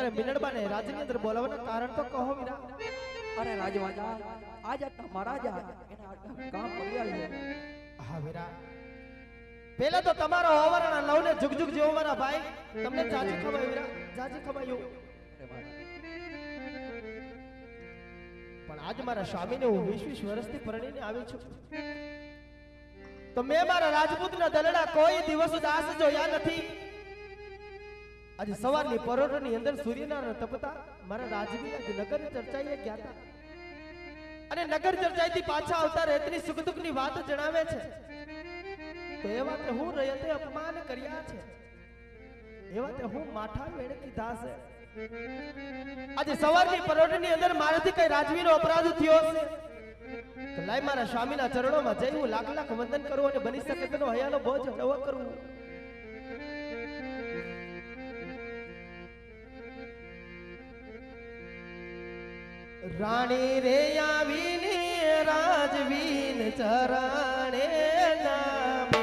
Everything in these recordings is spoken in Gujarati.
અત્યારે મિલણબાને રાજની અંદર બોલાવવાનું કારણ તો કહો વીરા. અરે રાજવાજા આજ તમારા જ એના કામ પડ્યા છે. હા વીરા, પેલા તો તમારો ઓવરના લવને જુગ જુગ જેવો મારા ભાઈ તમને જાજી ખવાય વીરા, જાજી ખવાયું. પણ આજ મારા સ્વામીને હું 20 વર્ષથી પરણીને આવી છું, તો મેં મારા રાજપૂતના દલડા કોઈ દિવસ દાસ જોયા નથી. આજે સવારની પરોઢની અંદર સૂર્યનારાયણ તપતા મારા રાજવીના નગર ચર્ચાઈએ ગયા હતા, અને નગર ચર્ચાઈથી પાછા આવતા રહેતની સુખ દુઃખની વાત જણાવે છે. તો એ વાતે હું રયતે અપમાન કર્યા છે, એ વાતે હું માઠા વેડે કીધા છે. આજે સવારની પરોઢની અંદર મારાથી કઈ રાજવીનો અપરાધ થયો છે, તો લાય મારા સ્વામીના ચરણોમાં જઈ હું લાખ લાખ વંદન કરું અને બની શકે તેનો હયાનો બોજ હળવો કરું. રાણી રે આવીને રાજવીન ચરણે નામે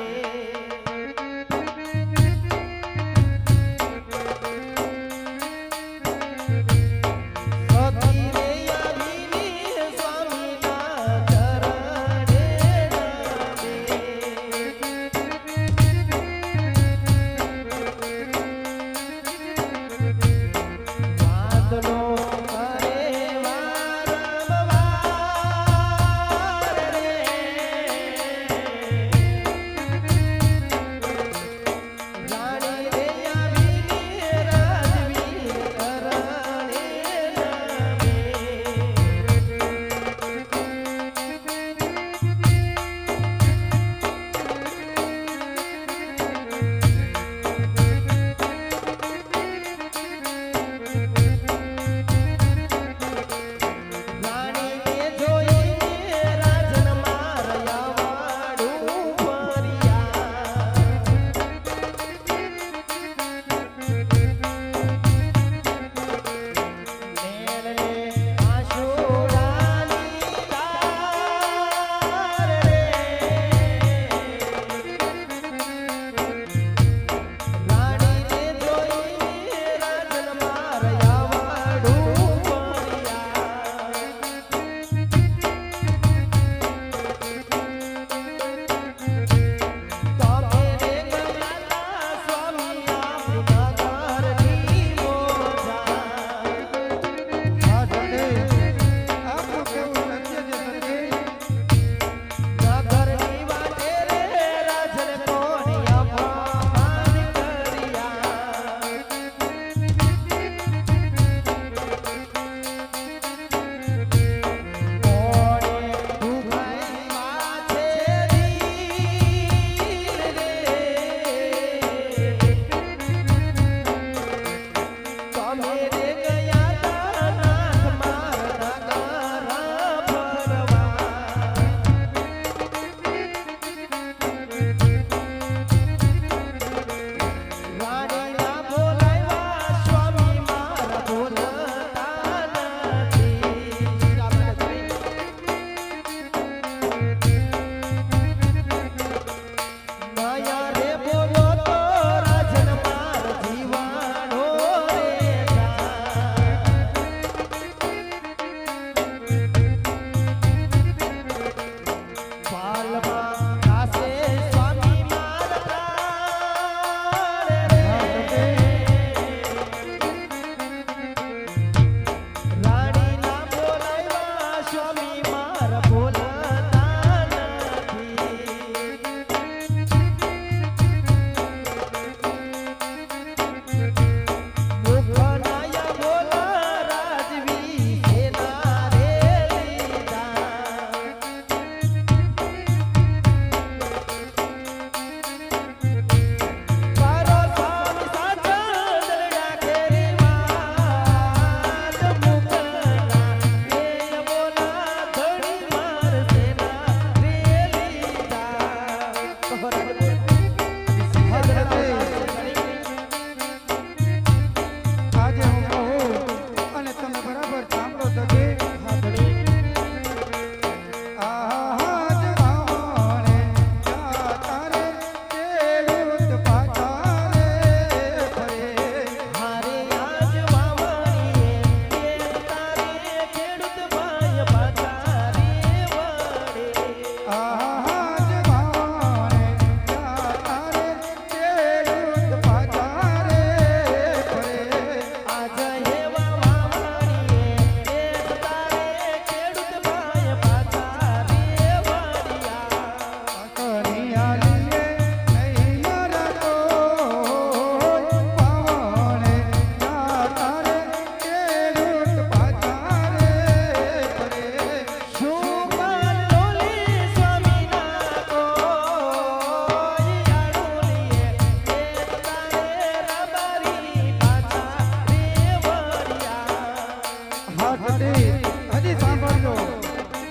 હાથડી હજી સાંભળજો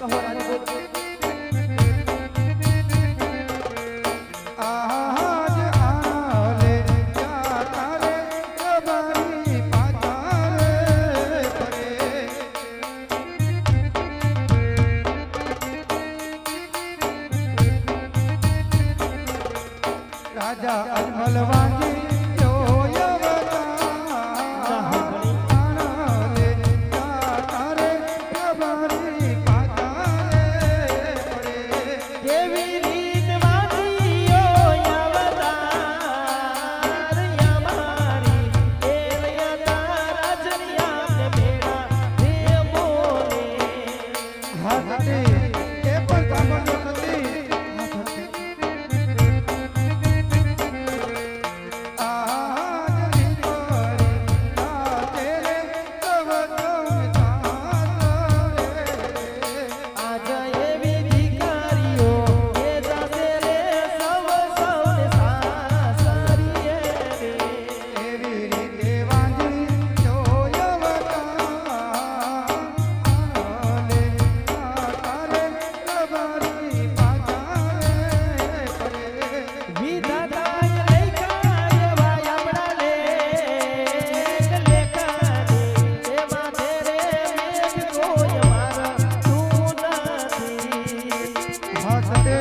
કહો રાજપૂત આજ આલે જાતા રે રબારી પાતા રે પરે રાજા અજમલ વાંચી કેવી રીત વાંચીઓ અવતાર અમારી એવયા તારા જરિયાને મેળા હે બોલે હાથડી એ પણ સાંભળજો નથી આજા એવી દીકરીઓ એ જાતે રે સૌ સૌને સાસરીએ રે એવી રીતે વાંજી જોયવતાલે તારે રબારી પાતારે પરે વિધાતાએ લખ્યા એવા આપણા લેખાને એમાં તેરે મેઘ કોઈ મારા તું નથી હાથડે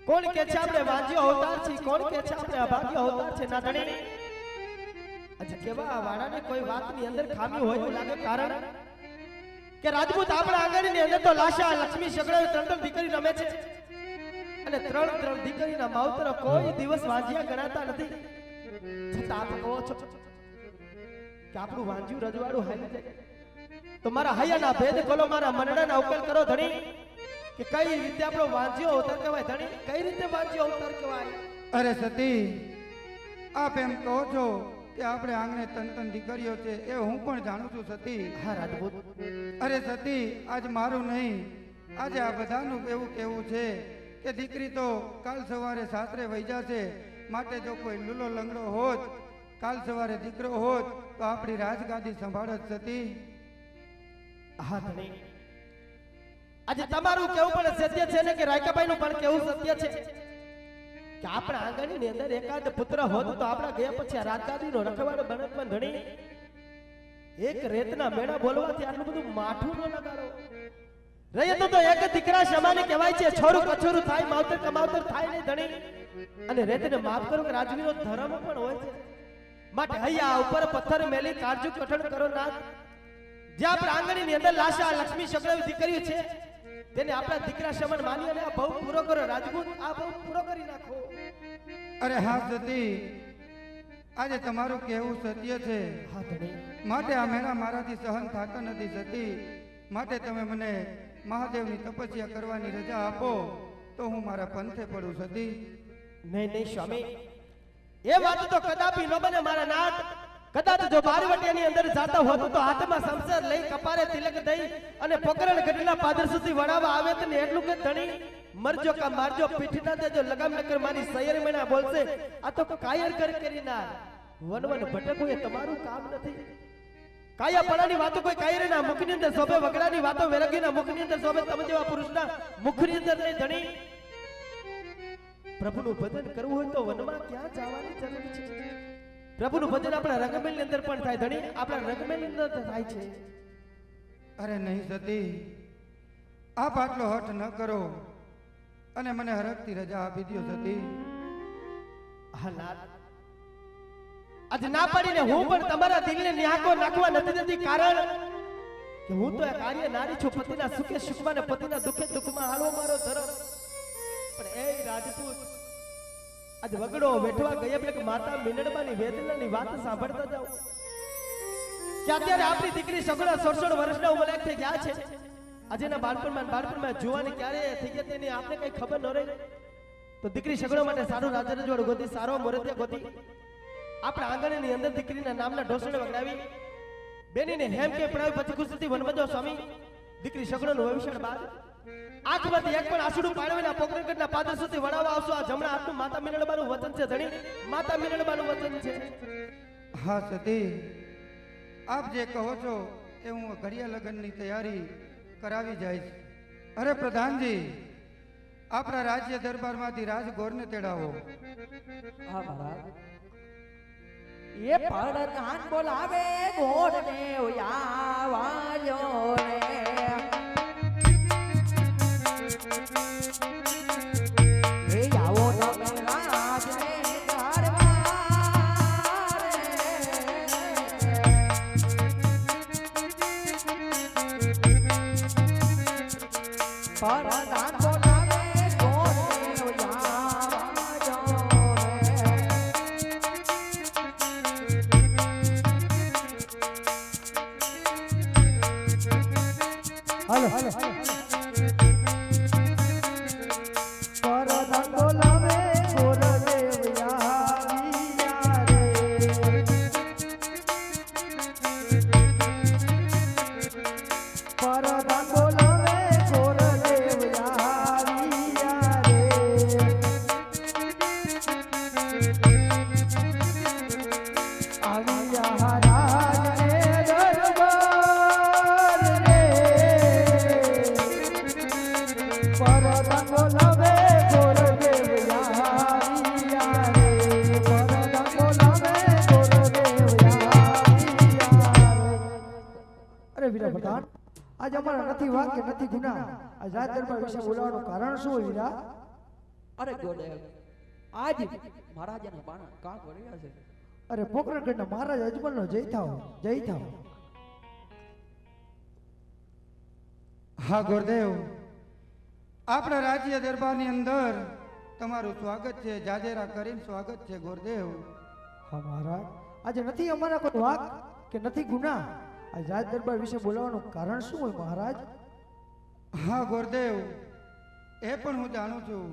કોણ કે છે આપણે વાંજ્યો અવતાર છે કોણ કે છે આપણે અભાગ્ય અવતાર છે ના ધણી આજે કેવા આ વાડાને કોઈ વાતની અંદર ખામી હોય એવું લાગે કારણ કે રાજપૂત આપણા આંગણની અંદર તો લાશા લક્ષ્મી સગડાવી ત્રણ દીકરી રમે છે અને ત્રણ દીકરીના માવતર કોઈ દિવસ વાંજ્યા ગણાતા નથી છતાં આપ કહો છો કે આપણું વાંજ્યું રજવાડું હાલી જાય તો મારા હૈયાના ભેદ ખોલો મારા મનડાના ઉકેલ કરો ધણી કે કઈ રીતે આપણો વાંજ્યો અવતાર કહેવાય ધણી કઈ રીતે વાંજ્યો અવતાર કહેવાય અરે સતી આપ એમ કહો છો કે આપણે આંગણે તન દીકરીઓ છે એ હું પણ જાણું છું સતી હા રાજપૂત અરે સતી આજ મારું નહીં આજે આ બધાનું એવું કેવું છે કે દીકરી તો કાલ સવારે સાસરે વહી જશે માટે જો કોઈ લૂલો લંગડો હોત કાલ સવારે દીકરો હોત તો આપણી રાજગાદી સંભાળત સતી હા ધણી આજે તમારું કેવું પણ સત્ય છે ને કે રાયકાભાઈ નું પણ કેવું સત્ય છે કે આપણા આંગણની અંદર એકાદ પુત્ર હોત તો આપણા ગયા પછી આ રાજગાદીનો રખવાડો બનત પણ ધણી એક રેતના મેળા બોલવાથી આટલું બધું માઠું ન લગાડો રહે તો એક દીકરા સમાને કહેવાય છે છોરું કછોરું થાય માવતર કમાવતર થાય નહીં ધણી અને રેતને માફ કરો કે રાજવીનો ધર્મ પણ હોય છે માટે હૈયા ઉપર પથ્થર મેલી કારજુ કઠણ કરો નાથ જે આપણા આંગણની અંદર લાશા લક્ષ્મી સગડાવી દીકરીઓ છે તેને આપણા દીકરા સમાન માની અને આ બહુ પૂરો કરો રાજપૂત આ બહુ પૂરો કરી નાખો અરે હા સતી આજે તમારું કહેવું સત્ય છે હા ધણી માટે આ મેળા મારાથી સહન થતા નથી સતી માટે તમે મને મહાદેવની તપસ્યા કરવાની રજા આપો તો હું મારા પંથે પડું સતી નહીં નહીં સ્વામી એ વાત તો કદાપી ન બને મારા નાથ કદાચ જો બારવટિયાની અંદર જાતા હોત તો હાથમાં સમસર લઈ કપારે તિલક દઈ અને પકરણ ગઢના પાદર સુધી વડાવા આવે તો ને એટલું કે ધણી મરજો કા મારજો પીઠના દેજો લગામ નકર મારી સૈયર મેણા બોલશે આ તો કાયર કરી ના વનવન ભટકવું એ તમારું કામ નથી કાયા પડાની વાતો કોઈ કાયરે ના મુખની અંદર શોભે વગડાની વાતો વેરગીના મુખની અંદર શોભે તમે જેવા પુરુષના મુખની અંદર નહીં ધણી પ્રભુનું ભજન કરવું હોય તો વનમાં ક્યાં જવાની જરૂર છે પ્રભુનું ભજન આપણા રંગમેલની અંદર પણ થાય ધણી આપણા રંગમેલની અંદર થાય છે અરે નહીં સતી આપ આટલો હઠ ન કરો અને મને હરખથી રજા આપી દો સતી હા નાથ આજ ના પાડીને હું પણ તમારા દિલને ન્યાકો નાખવા નથી દેતી કારણ કે હું તો એક આર્ય નારી છું પતિના સુખે સુખમાં ને પતિના દુખે દુખમાં હાલો મારો ધર્મ પણ એ રાજપૂત આજ વગડો વેઠવા ગયા પેલે માતા મીનડબાની વેદનાની વાત સાંભળતા જાઓ કે અત્યારે આપણી દીકરી સગડા 16 વર્ષના ઉંમરે થઈ ગયા છે આજે ના બાળપણમાં જુવાની ક્યારે થઈ ગયા તેની આપને કઈ ખબર ન રહી તો દીકરી સગડો માટે સારું રાજા રજવાડું ગોતી સારો મોરતિયા ગોતી આપણા આંગણની અંદર દીકરીના નામના ઢોસણે વગડાવી બેનીને હેમ કે પડાવી પછી ખુશીથી વનમજો સ્વામી દીકરી સગડોનું ભવિષ્ય બાદ આંખમાંથી એક પણ આંસુડું પાડવીના પોકરણગઢના પાદર સુધી વળાવવા આવશો. આ જમણા હાથનું માતા મીનળબાનું વચન છે ધણી, માતા મીનળબાનું વચન છે. હા સતી, આપ જે કહો છો એ હું ઘડિયા લગ્નની તૈયારી કરાવી જઈશ. અરે પ્રધાનજી, આપણા રાજ્ય દરબારમાંથી રાજગોરને તેડાવો. હા મહારાજ. એ પડદાન બોલાવે ગોરને આવાયો રે. એ આવો તમે રાજને પડદાન બોલાવે ગોરને આવાયો રે. હાલો પરદાન બોલાવે ગોરદેવ આવ્યા રે. પરદાન બોલાવે ગોરદેવ આવ્યા રે. આવ્યા રાજને દરબાર રે. પરદાન બોલાવે ગોરદેવ આવ્યા રે. પરદાન બોલાવે ગોરદેવ આવ્યા રે. અરે વીરા પ્રધાન, આજ અમારા નથી વાક કે નથી ગુના. આજ રાજ દરબાર વિશે બોલાવવાનું કારણ શું હોય વીરા? અરે ગોરદેવ, આજ મહારાજાના બાણા કાં વળ્યા છે. અરે પોકરણગઢના મહારાજ અજમલનો જય થાવ, જય થાવ. હા ગુરુદેવ, આપણા રાજ્ય દરબારની અંદર તમારું સ્વાગત છે. જાજેરા કરીને સ્વાગત છે ગુરુદેવ. હા મહારાજ, આજે નથી અમારા કોઈ વાક કે નથી ગુના. આજ રાજ દરબાર વિશે બોલાવવાનું કારણ શું હોય મહારાજ? હા ગુરુદેવ, એ પણ હું જાણું છું.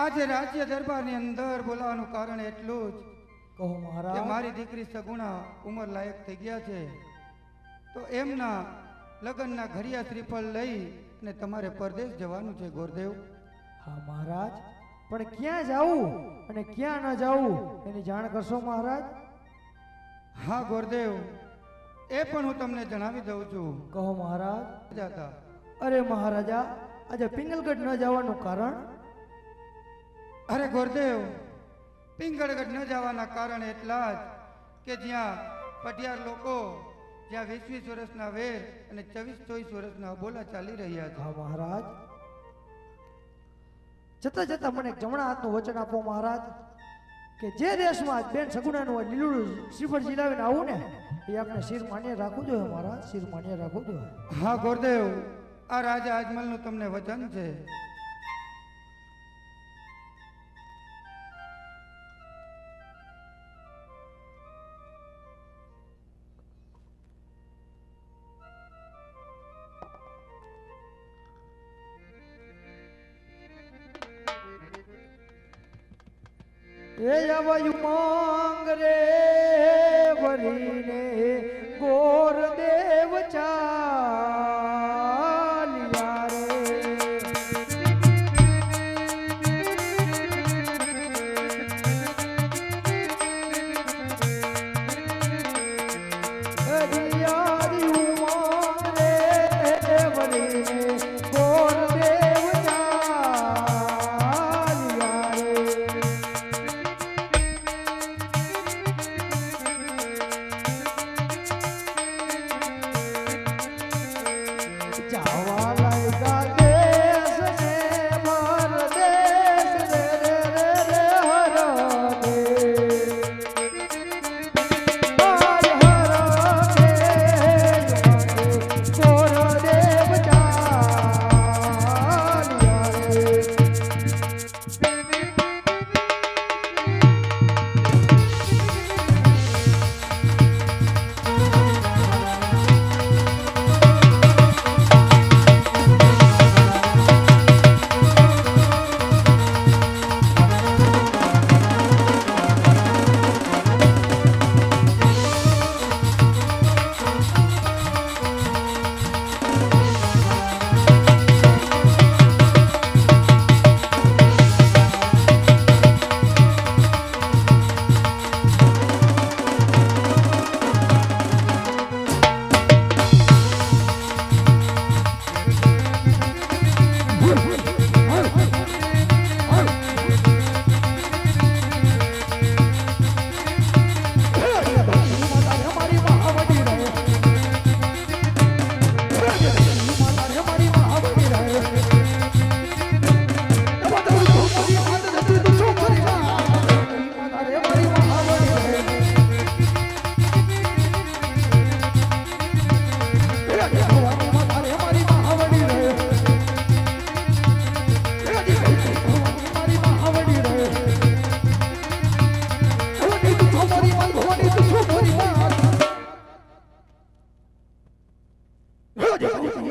આજે રાજ્ય દરબારની અંદર બોલાવાનું કારણ એટલું જ કહો કે મહારાજ. મારી દીકરી સગુણા ઉંમર લાયક થઈ ગયા છે, તો એમના લગ્નના ઘડિયા શ્રીફળ લઈ અને તમારે પરદેશ જવાનું છે ગુરુદેવ. હા મહારાજ, પણ ક્યાં જાવું અને ક્યાં ન જાવું એની જાણ કરશો મહારાજ? હા ગુરુદેવ, એ પણ હું તમને જણાવી દઉં છું. કહો મહારાજ. જાતા અરે મહારાજા, આજે પિંગલગઢ ન જવાનું કારણ? અરે ગુરુદેવ, પિંગળગઢ ન જવાના કારણ એટલા જ કે જ્યાં પટિયાર લોકો, જ્યાં 20-20 વર્ષના વેર અને 24-24 વર્ષના અબોલા ચાલી રહ્યા છે. હા મહારાજ, જતા જતા મને એક જમણા હાથનું વચન આપો મહારાજ, કે જે દેશમાં બેન સગુણાનું લીલું શ્રીફળ જીલાવીને આવું ને એ આપણે શિર માન્ય રાખવું જોઈએ મહારાજ, શિર માન્ય રાખવું જોઈએ. હા ગુરુદેવ, આ રાજા અજમલનું તમને વચન છે. એ આવયું માંગ રે વરીને ગોર દેવ ચાલ્યા રે. હરિયાળ્યું માંગ રે વરીને ગોર દેવ ચાલ્યા રે. જાવા લાગ્યા દેશ ને પરદેશ રે રે રે રે હર દે. હર હર દે ગોર દેવ ચાલ્યા રે.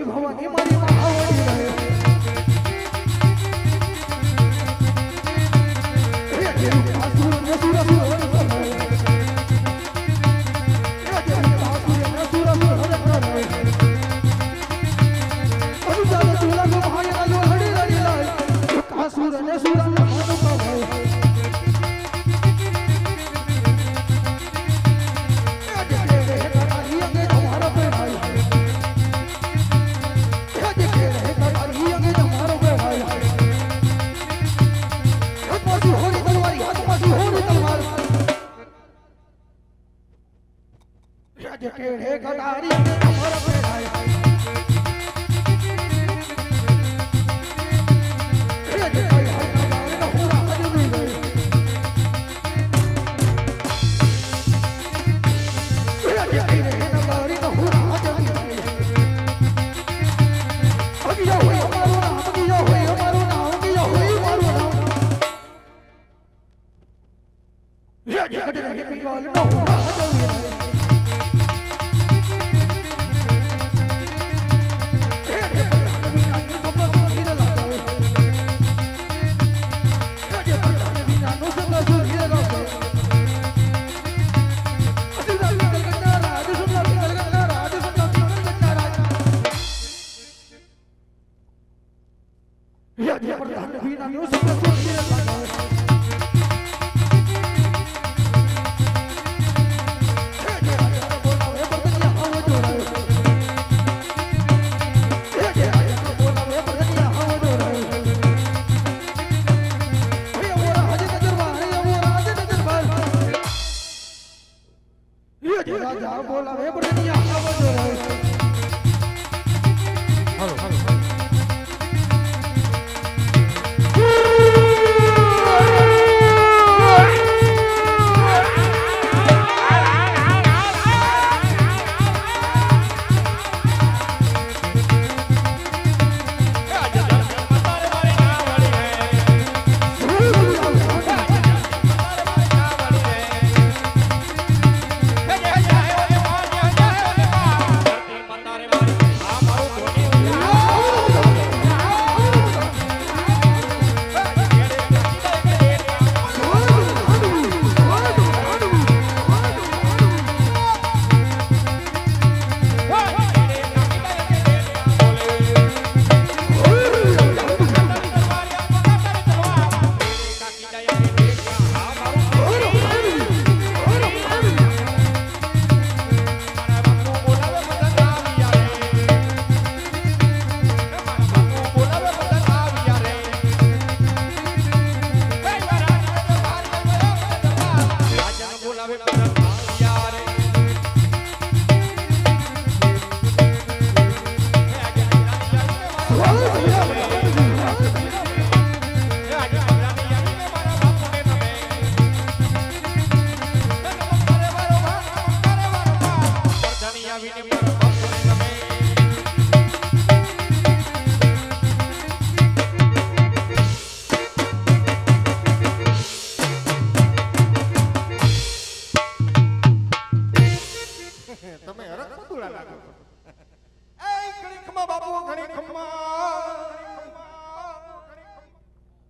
ભવાની મારી મહાવડી રહે હે દેવી આસુર ને સુર સુર હર હર હે દેવી આસુર ને સુર સુર હર હર હે અનુજાલ તુલા કો ભાઈ આયો હડી રડી લાય આસુર ને સુર ને મન કો હે કેડે કટારી તમારો પેડાય રે જે કોઈ હરનાને હોરા હજમી ગઈ રે જે કેડે નગારી નો હોરા હજમી ગઈ અગિયો હોય અમારો નામ અગિયો હોય અમારો નામ અગિયો હોય મારો નામ રે જે કેડે પીવાલ નો હોરા હજમી ગઈ રાજા બોલાવે બડનિયા આવો જો રહે હાલો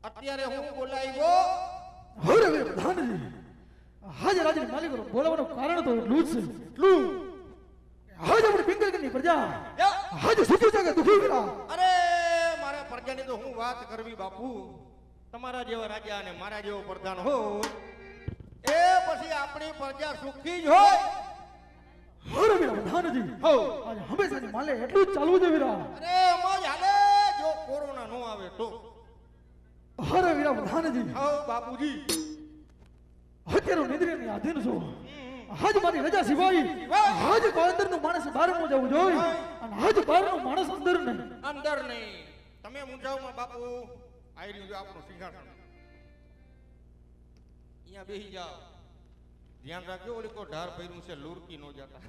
અત્યારે હું બોલાવ્યો હરે પ્રધાનજી હાજર રાજની માલિકો બોલાવવાનું કારણ તો એટલું જ છે એટલું હાજ આપણી પિંગલગઢની પ્રજા હાજ સુખી છે કે દુખી ગરા અરે મારા પ્રજાની તો હું વાત કરવી બાપુ તમારા જેવા રાજા અને મારા જેવો પ્રધાન હોય એ પછી આપણી પ્રજા સુખી જ હોય હરે વીરા પ્રધાનજી હો આજ હંમેશાની માલે એટલું જ ચાલવું છે વીરા અરે મોજ હાલે જો કોરોના નો આવે તો હરે વીરા પ્રધાનજી હો બાપુજી અત્યારે નિદ્રાની આધીન છો હાજ મારી રજા સિવાય હાજ અંદરનો માણસ બહાર ન જવું જોઈએ અને હાજ બહારનો માણસ અંદર નહીં અંદર નહીં તમે મુંજાવમાં બાપુ આઈ રહ્યું છે આપણું સિંહાસન અહીંયા બેસી જાઓ ધ્યાન રાખજો ઓલી કો ઢાર ભર્યું છે લુરકી નો જતા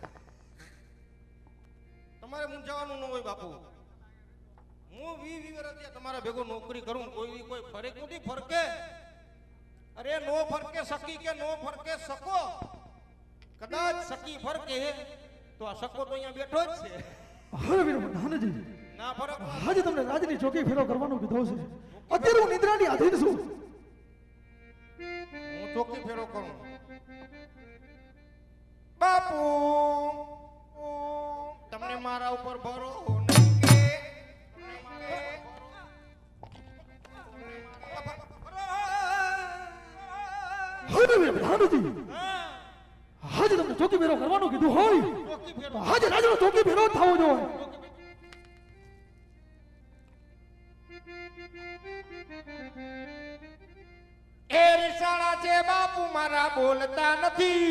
તમારે મુંજાવાનું ન હોય બાપુ હું 20 વર્ષથી તમારા ભેગો નોકરી કરું કોઈ ફરક નથી ફરકે અરે નો ફરકે સકી કે નો ફરકે સકો કદાચ સકી ફરકે તો આ સકો તો અહીંયા બેઠો જ છે હરે વીરા પ્રધાનજી ફરક આજે તમને રાજની ચોકી ફેરો કરવાનું કીધું છે. અત્યારે હું નિદ્રાની આધીન છું. હું ચોકી ફેરો કરું બાપુ તમને મારા ઉપર ભરો નહીં કે હવે ભાનુજી આજે તમને ચોકી ફેરો કરવાનું કીધું હોય ચોકી ફેરો આજે રાજનો ચોકી ફેરો જ થવો જોઈએ. એ રીસાણા છે બાપુ મારા બોલતા નથી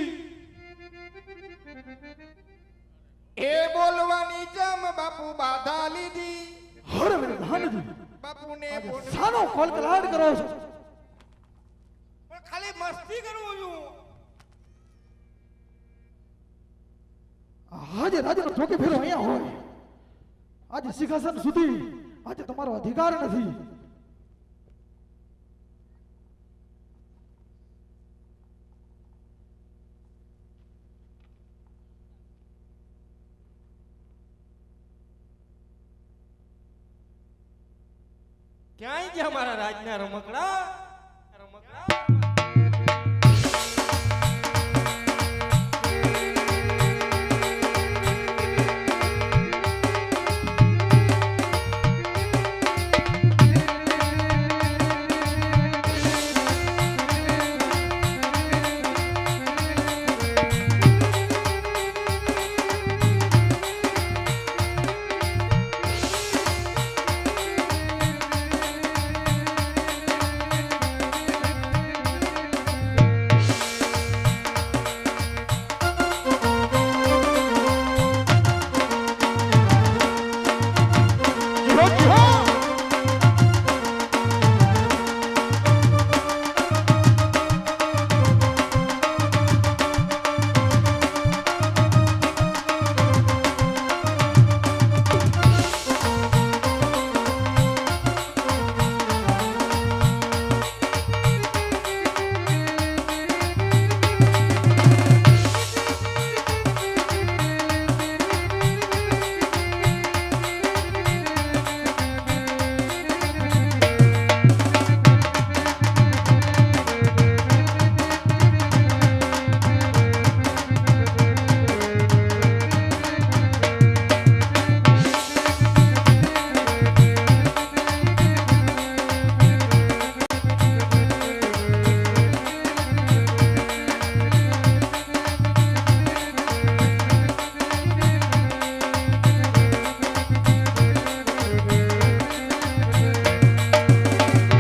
એ બોલવાની જમ બાપુ બાધા લીધી હવે ભાનુજી બાપુને સાનો કલકલાટ કરો છો. પણ ખાલી મસ્તી કરું છું આજે રાજનો ચોકી ફેરો અહીંયા હોય આજે સિંહાસન સુધી આજે તમારો અધિકાર નથી. ક્યાંય ગયા મારા રાજના રમકડા